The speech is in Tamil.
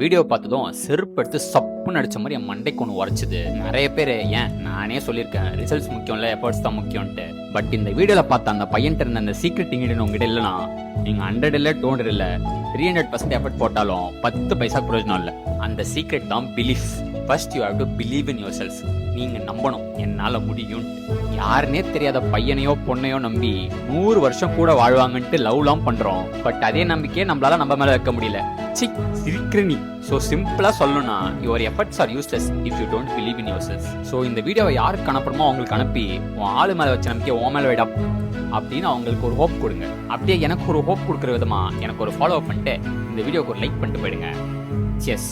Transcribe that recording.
வீடியோ பார்த்ததும் செருப்பு எடுத்து சப்புன்னு அடிச்ச மாதிரி என் மண்டைக்கு ஒன்று உரைச்சுது. நிறைய பேர் ஏன் நானே சொல்லியிருக்கேன், ரிசல்ட்ஸ் முக்கியம் இல்லை, எஃபர்ட்ஸ் தான் முக்கியம்ட்டு. பட் இந்த வீடியோவில் பார்த்த அந்த பையன்ட்டு இருந்த அந்த சீக்ரெட் இங்கிலீடியன் உங்ககிட்ட இல்லைனா நீங்கள் 100 இல்லை 200 இல்லை 300% எஃபர்ட் போட்டாலும் 10 பைசா பிரயோஜனம் இல்லை. அந்த சீக்ரெட் தான் belief. First you have to believe in your self. நீங்கள் நம்பணும் என்னால் முடியும். யாருன்னே தெரியாத பையனையோ பொண்ணையோ நம்பி 100 வருஷம் கூட வாழ்வாங்கன்ட்டு லவ்லாம் பண்ணுறோம். பட் அதே நம்பிக்கையை நம்மளால நம்ம மேலே வைக்க முடியல. சிரிக்கிற நீ. ஸோ சிம்பிளாக சொல்லணும்னா your efforts R useless if you don't believe in your self. So இந்த வீடியோவை யாருக்கு அனுப்புறமோ அவங்களுக்கு அனுப்பி உன் ஆளு மேலே வச்ச நம்பிக்கை உன் மேலே வைடா அப்படின்னு அவங்களுக்கு ஒரு ஹோப் கொடுங்க. அப்படியே எனக்கு ஒரு ஹோப் கொடுக்குற விதமாக எனக்கு ஒரு ஃபாலோ பண்ணிட்டு இந்த வீடியோக்கு ஒரு லைக் பண்ணிட்டு போயிடுங்க. செஸ்.